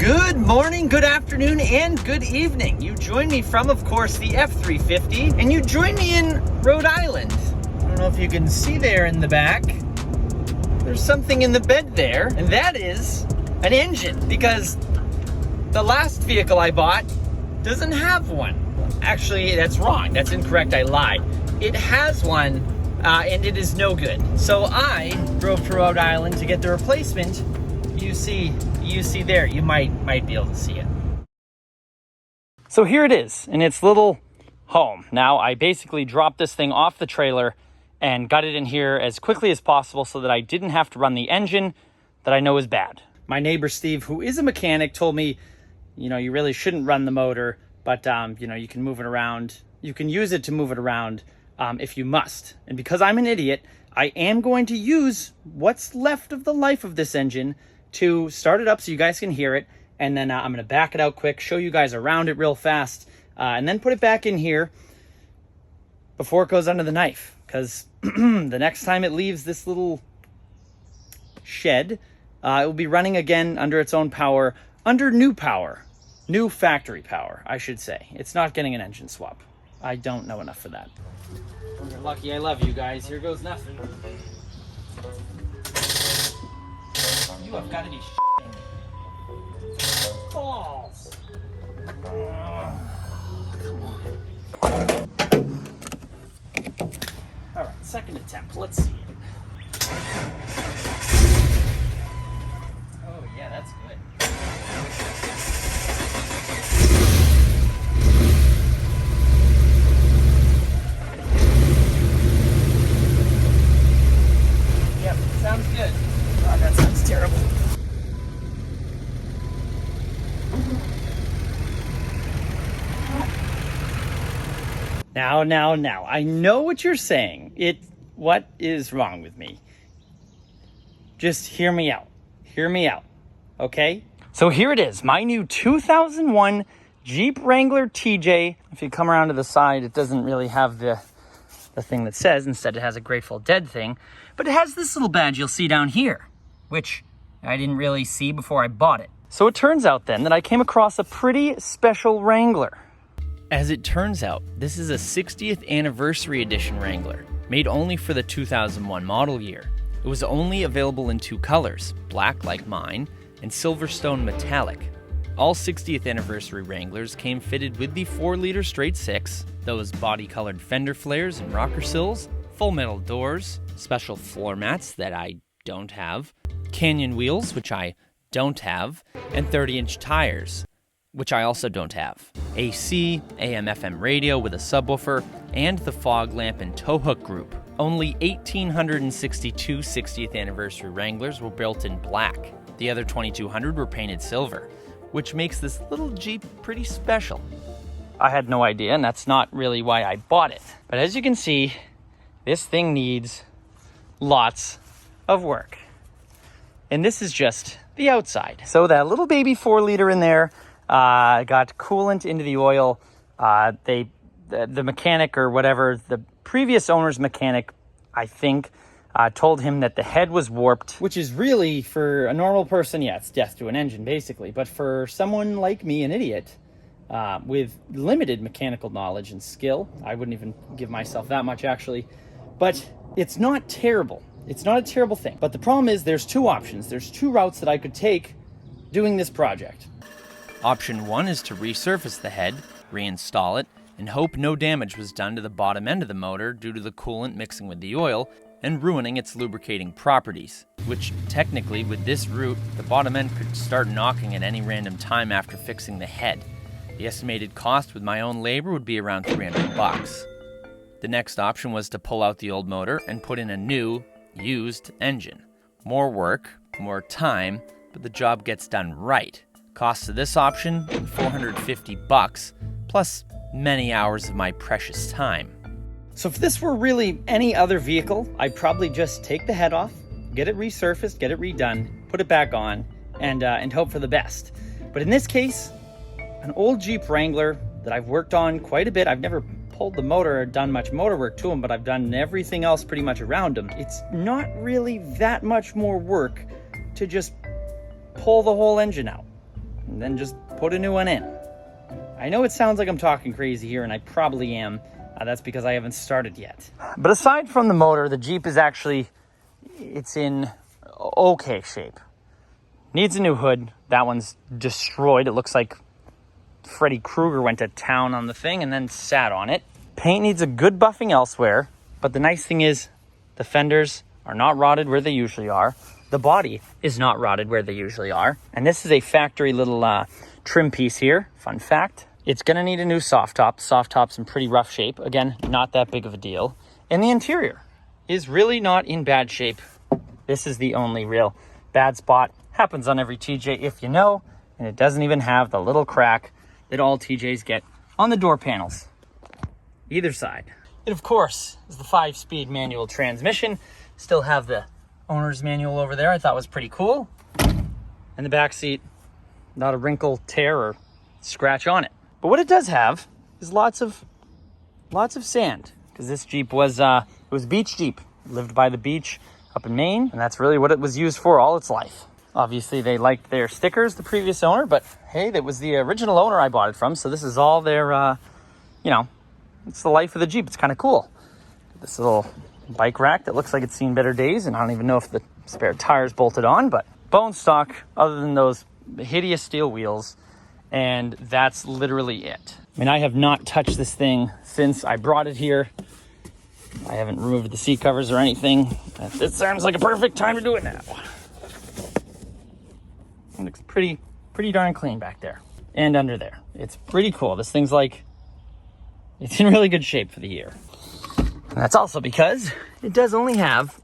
Good morning, good afternoon, and good evening. You join me from, of course, the F-350, and you join me in Rhode Island. I don't know if you can see there in the back. There's something in the bed there, and that is an engine, because the last vehicle I bought doesn't have one. Actually, that's wrong. That's incorrect. I lied. It has one, and it is no good. So I drove to Rhode Island to get the replacement. You see there. You might be able to see it. So here it is in its little home. Now, I basically dropped this thing off the trailer and got it in here as quickly as possible so that I didn't have to run the engine that I know is bad. My neighbor Steve, who is a mechanic, told me, you really shouldn't run the motor, but you can move it around. You can use it to move it around if you must. And because I'm an idiot, I am going to use what's left of the life of this engine to start it up so you guys can hear it. And then I'm going to back it out quick, show you guys around it real fast, and then put it back in here before it goes under the knife. Because the next time it leaves this little shed, it will be running again under its own power, under new power. New factory power, I should say. It's not getting an engine swap. I don't know enough for that. You're lucky I love you guys. Here goes nothing. You have got to be shitting me. Balls. Come on. All right, second attempt. Let's see it. Oh yeah, that's good. Yep, sounds good. God, that sounds terrible. Now, I know what you're saying. What is wrong with me? Just hear me out. Hear me out, okay? So here it is, my new 2001 Jeep Wrangler TJ. If you come around to the side, it doesn't really have the thing that says. Instead, it has a Grateful Dead thing. But it has this little badge you'll see down here, which I didn't really see before I bought it. So it turns out then that I came across a pretty special Wrangler. As it turns out, this is a 60th anniversary edition Wrangler, made only for the 2001 model year. It was only available in two colors, black like mine, and Silverstone Metallic. All 60th anniversary Wranglers came fitted with the 4-liter straight six, those body-colored fender flares and rocker sills, full metal doors, special floor mats that I don't have, canyon wheels, which I don't have, and 30-inch tires, which I also don't have. AC, AM/FM radio with a subwoofer, and the fog lamp and tow hook group. Only 1,862 60th anniversary Wranglers were built in black. The other 2,200 were painted silver, which makes this little Jeep pretty special. I had no idea, and that's not really why I bought it. But as you can see, this thing needs lots of work. And this is just the outside. So that little baby 4-liter in there got coolant into the oil. The mechanic or whatever, the previous owner's mechanic, I think, told him that the head was warped, which is really, for a normal person, yeah, it's death to an engine, basically. But for someone like me, an idiot, with limited mechanical knowledge and skill, I wouldn't even give myself that much, actually. But it's not terrible. It's not a terrible thing. But the problem is there's two options. There's two routes that I could take doing this project. Option 1 is to resurface the head, reinstall it, and hope no damage was done to the bottom end of the motor due to the coolant mixing with the oil and ruining its lubricating properties, which technically with this route, the bottom end could start knocking at any random time after fixing the head. The estimated cost with my own labor would be around $300. The next option was to pull out the old motor and put in a new, used engine. More work, more time, but the job gets done right. Cost of this option, $450, plus many hours of my precious time. So if this were really any other vehicle, I'd probably just take the head off, get it resurfaced, get it redone, put it back on, and hope for the best. But in this case, an old Jeep Wrangler that I've worked on quite a bit. I've never pulled the motor or done much motor work to them, but I've done everything else pretty much around them. It's not really that much more work to just pull the whole engine out. and then just put a new one in. I know it sounds like I'm talking crazy here, and I probably am. That's because I haven't started yet. But aside from the motor, the Jeep is actually, it's in okay shape. Needs a new hood. That one's destroyed. It looks like Freddy Krueger went to town on the thing and then sat on it. Paint needs a good buffing elsewhere, but the nice thing is the fenders are not rotted where they usually are. The body is not rotted where they usually are. And this is a factory little trim piece here. Fun fact. It's gonna need a new soft top. Soft top's in pretty rough shape. Again, not that big of a deal. And the interior is really not in bad shape. This is the only real bad spot. Happens on every TJ if you know, and it doesn't even have the little crack that all TJs get on the door panels, either side. It, of course, is the 5-speed manual transmission. Still have the owner's manual over there. I thought was pretty cool. And the back seat, not a wrinkle, tear, or scratch on it. But what it does have is lots of sand, because this Jeep was it was a beach Jeep. It lived by the beach up in Maine, and that's really what it was used for all its life. Obviously, they liked their stickers, the previous owner, but hey, that was the original owner I bought it from, so this is all their, it's the life of the Jeep. It's kind of cool. This little bike rack that looks like it's seen better days, and I don't even know if the spare tire's bolted on, but bone stock, other than those hideous steel wheels, and that's literally it. I mean, I have not touched this thing since I brought it here. I haven't removed the seat covers or anything. It sounds like a perfect time to do it now. It looks pretty darn clean back there and under there. It's pretty cool. This thing's like, it's in really good shape for the year. And that's also because it does only have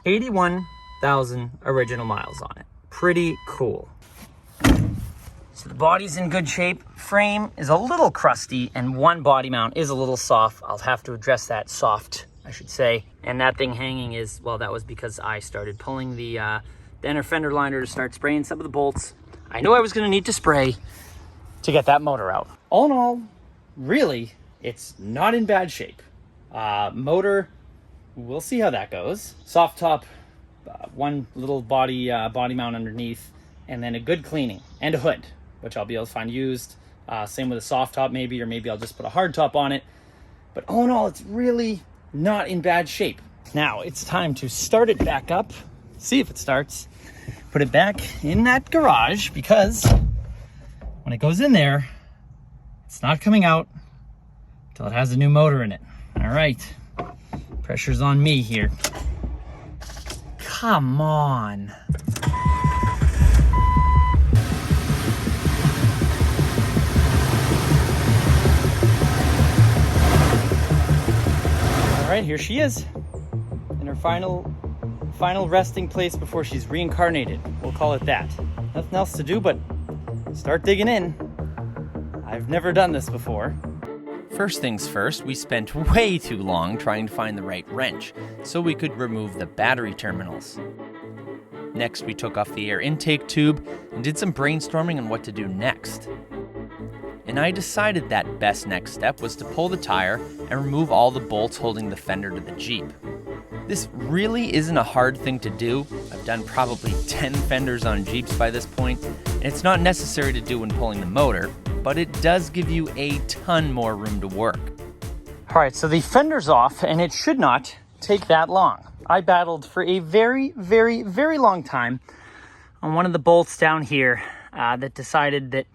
81,000 original miles on it. Pretty cool. So the body's in good shape. Frame is a little crusty, and one body mount is a little soft. I'll have to address that soft, I should say. And that thing hanging is, well, that was because I started pulling the inner fender liner to start spraying some of the bolts. I knew I was going to need to spray to get that motor out. All in all, really, it's not in bad shape. Motor, we'll see how that goes. Soft top, one little body mount underneath, and then a good cleaning and a hood, which I'll be able to find used. Same with a soft top maybe, or maybe I'll just put a hard top on it. But all in all, it's really not in bad shape. Now it's time to start it back up, see if it starts, put it back in that garage, because when it goes in there, it's not coming out until it has a new motor in it. All right, pressure's on me here. Come on. All right, here she is in her final resting place before she's reincarnated. We'll call it that. Nothing else to do but start digging in. I've never done this before. First things first, we spent way too long trying to find the right wrench so we could remove the battery terminals. Next, we took off the air intake tube and did some brainstorming on what to do next. And I decided that best next step was to pull the tire and remove all the bolts holding the fender to the Jeep. This really isn't a hard thing to do. I've done probably 10 fenders on Jeeps by this point, and it's not necessary to do when pulling the motor, but it does give you a ton more room to work. All right, so the fender's off, and it should not take that long. I battled for a very, very, very long time on one of the bolts down here that decided that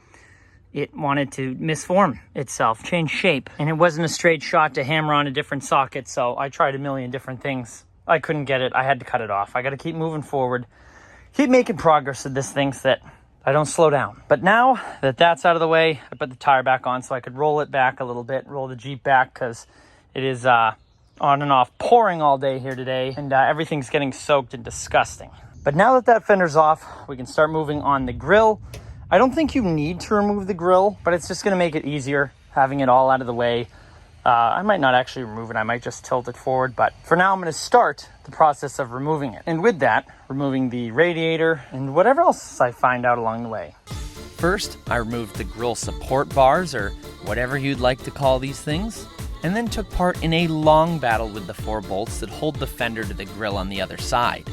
it wanted to misform itself, change shape. And it wasn't a straight shot to hammer on a different socket, so I tried a million different things. I couldn't get it. I had to cut it off. I got to keep moving forward, keep making progress with this thing so that I don't slow down. But now that that's out of the way, I put the tire back on so I could roll it back a little bit, roll the Jeep back, because it is on and off pouring all day here today, and everything's getting soaked and disgusting. But now that that fender's off, we can start moving on the grill. I don't think you need to remove the grill, but it's just going to make it easier having it all out of the way. I might not actually remove it. I might just tilt it forward. But for now, I'm going to start the process of removing it. And with that, removing the radiator and whatever else I find out along the way. First, I removed the grill support bars, or whatever you'd like to call these things, and then took part in a long battle with the 4 bolts that hold the fender to the grill on the other side.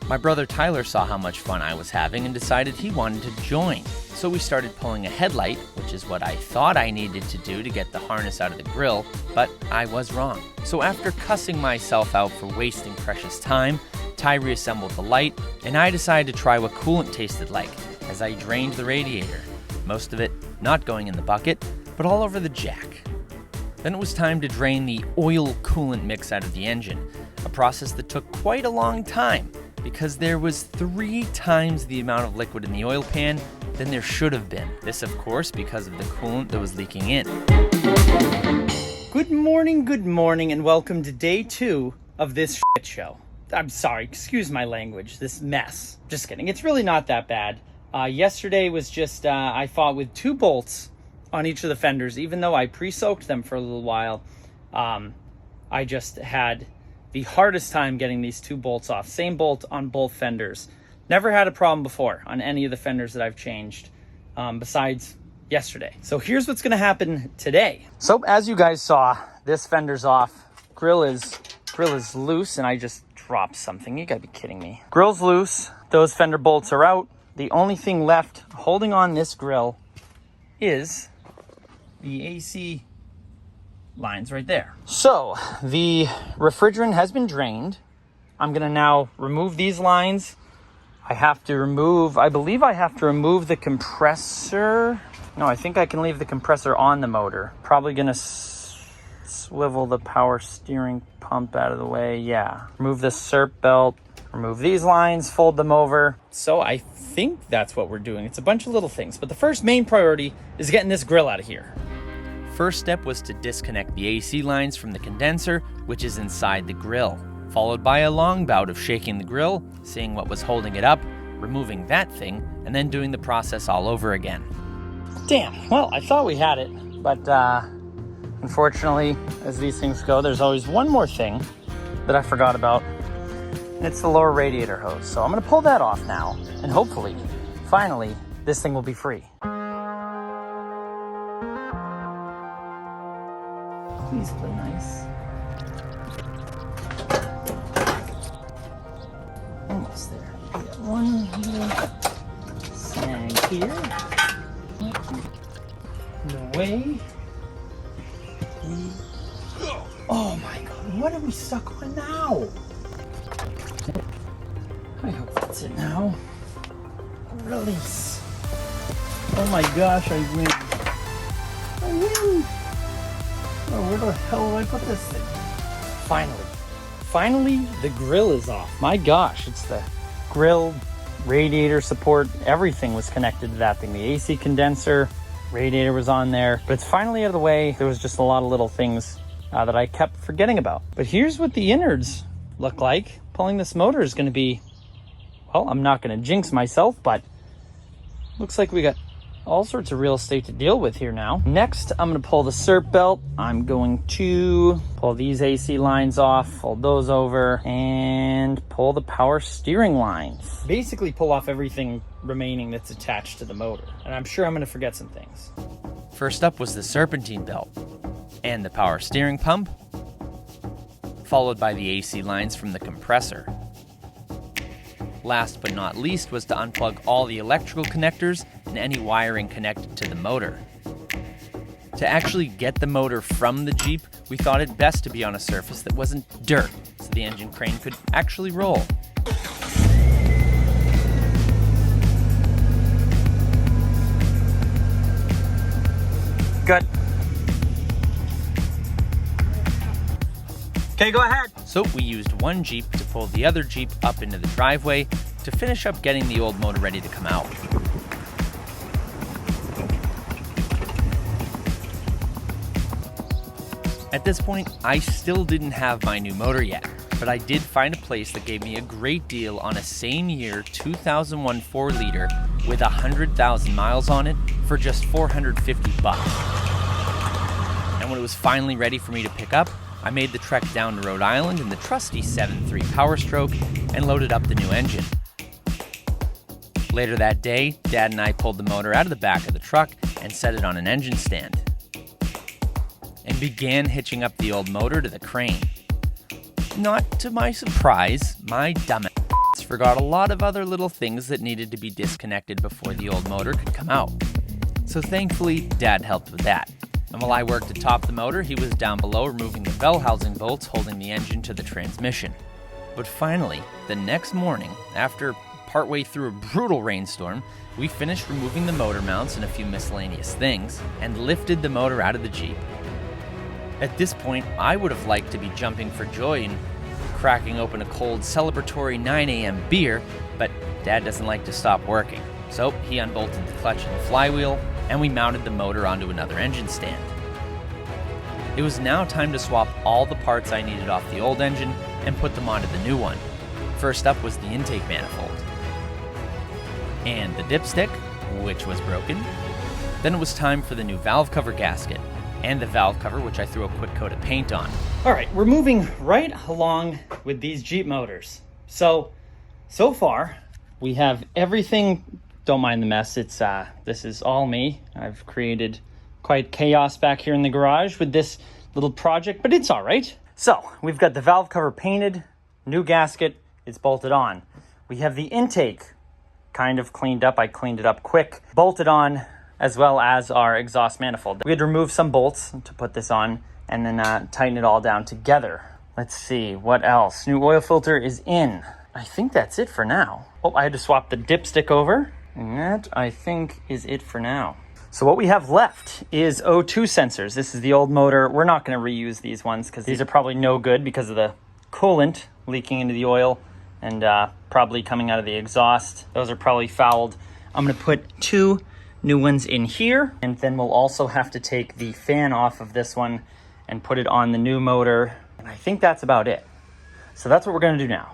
My brother Tyler saw how much fun I was having and decided he wanted to join. So we started pulling a headlight, which is what I thought I needed to do to get the harness out of the grill, but I was wrong. So after cussing myself out for wasting precious time, Ty reassembled the light, and I decided to try what coolant tasted like as I drained the radiator. Most of it not going in the bucket, but all over the jack. Then it was time to drain the oil coolant mix out of the engine, a process that took quite a long time because there was 3 times the amount of liquid in the oil pan than there should have been. This, of course, because of the coolant that was leaking in. Good morning, and welcome to day 2 of this shit show. I'm sorry, excuse my language, this mess. Just kidding, it's really not that bad. Yesterday was just, I fought with 2 bolts on each of the fenders. Even though I pre-soaked them for a little while, I just had the hardest time getting these 2 bolts off. Same bolt on both fenders. Never had a problem before on any of the fenders that I've changed, besides yesterday. So here's what's gonna happen today. So as you guys saw, this fender's off. Grill is loose, and I just dropped something. You gotta be kidding me. Grill's loose, those fender bolts are out. The only thing left holding on this grill is the AC lines right there. So the refrigerant has been drained. I'm gonna now remove these lines. I believe I have to remove the compressor. No, I think I can leave the compressor on the motor. Probably gonna swivel the power steering pump out of the way. Yeah. Remove the SERP belt. Remove these lines, fold them over. So I think that's what we're doing. It's a bunch of little things, but the first main priority is getting this grill out of here. First step was to disconnect the AC lines from the condenser, which is inside the grill, followed by a long bout of shaking the grill, seeing what was holding it up, removing that thing, and then doing the process all over again. Damn, well, I thought we had it, but unfortunately, as these things go, there's always one more thing that I forgot about. And it's the lower radiator hose. So I'm gonna pull that off now, and hopefully, finally, this thing will be free. Please play nice. Almost there. We got one little snag here. No way. Oh my god, what are we stuck on now? I hope that's it now. Release. Oh my gosh, I win. I win. Oh, where the hell did I put this thing? Finally, the grill is off. My gosh, it's the grill, radiator support, everything was connected to that thing. The AC condenser, radiator was on there, but it's finally out of the way. There was just a lot of little things that I kept forgetting about. But here's what the innards look like. Pulling this motor is gonna be, well, I'm not gonna jinx myself, but looks like we got all sorts of real estate to deal with here now. Next, I'm gonna pull the SERP belt. I'm going to pull these AC lines off, fold those over, and pull the power steering lines. Basically pull off everything remaining that's attached to the motor. And I'm sure I'm gonna forget some things. First up was the serpentine belt and the power steering pump, followed by the AC lines from the compressor. Last but not least was to unplug all the electrical connectors and any wiring connected to the motor. To actually get the motor from the Jeep, we thought it best to be on a surface that wasn't dirt, so the engine crane could actually roll. Good. Okay, go ahead. So we used one Jeep to pull the other Jeep up into the driveway to finish up getting the old motor ready to come out. At this point, I still didn't have my new motor yet, but I did find a place that gave me a great deal on a same year 2001 4-liter with 100,000 miles on it for just $450. And when it was finally ready for me to pick up, I made the trek down to Rhode Island in the trusty 7.3 Power Stroke and loaded up the new engine. Later that day, Dad and I pulled the motor out of the back of the truck and set it on an engine stand, and began hitching up the old motor to the crane. Not to my surprise, my dumb ass forgot a lot of other little things that needed to be disconnected before the old motor could come out. So thankfully, Dad helped with that. And while I worked atop the motor, he was down below removing the bell housing bolts holding the engine to the transmission. But finally, the next morning, after partway through a brutal rainstorm, we finished removing the motor mounts and a few miscellaneous things, and lifted the motor out of the Jeep. At this point, I would have liked to be jumping for joy and cracking open a cold celebratory 9 a.m. beer, but Dad doesn't like to stop working. So he unbolted the clutch and the flywheel, and we mounted the motor onto another engine stand. It was now time to swap all the parts I needed off the old engine and put them onto the new one. First up was the intake manifold, and the dipstick, which was broken. Then it was time for the new valve cover gasket, and the valve cover, which I threw a quick coat of paint on. All right, we're moving right along with these Jeep motors. So far, we have everything. Don't mind the mess. This is all me. I've created quite chaos back here in the garage with this little project, but it's all right. So we've got the valve cover painted, new gasket, it's bolted on. We have the intake kind of cleaned up. I cleaned it up quick, bolted on, as well as our exhaust manifold. We had to remove some bolts to put this on and then tighten it all down together. Let's see, what else? New oil filter is in. I think that's it for now. Oh, I had to swap the dipstick over, and that, I think, is it for now. So what we have left is O2 sensors. This is the old motor. We're not going to reuse these ones because these are probably no good because of the coolant leaking into the oil and probably coming out of the exhaust. Those are probably fouled. I'm going to put 2 new ones in here, and then we'll also have to take the fan off of this one and put it on the new motor. And I think that's about it. So that's what we're going to do now.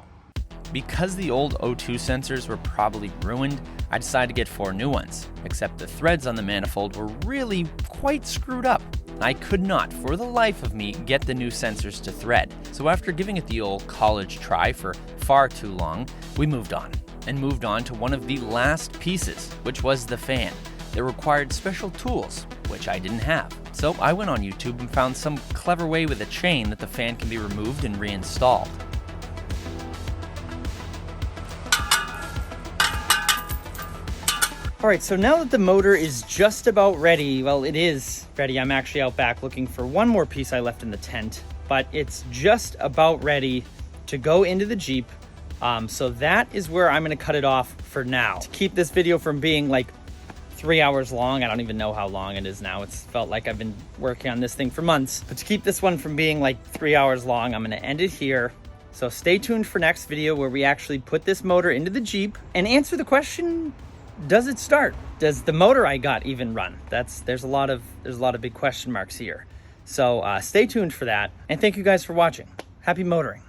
Because the old O2 sensors were probably ruined, I decided to get 4 new ones, except the threads on the manifold were really quite screwed up. I could not, for the life of me, get the new sensors to thread. So after giving it the old college try for far too long, we moved on to one of the last pieces, which was the fan. It required special tools, which I didn't have. So I went on YouTube and found some clever way with a chain that the fan can be removed and reinstalled. All right, so now that the motor is just about ready, well, it is ready. I'm actually out back looking for one more piece I left in the tent, but it's just about ready to go into the Jeep. So that is where I'm gonna cut it off for now. To keep this video from being like 3 hours long, I don't even know how long it is now. It's felt like I've been working on this thing for months. But to keep this one from being like 3 hours long, I'm gonna end it here. So stay tuned for next video where we actually put this motor into the Jeep and answer the question, does it start? Does the motor I got even run? There's a lot of big question marks here. So stay tuned for that. And thank you guys for watching. Happy motoring.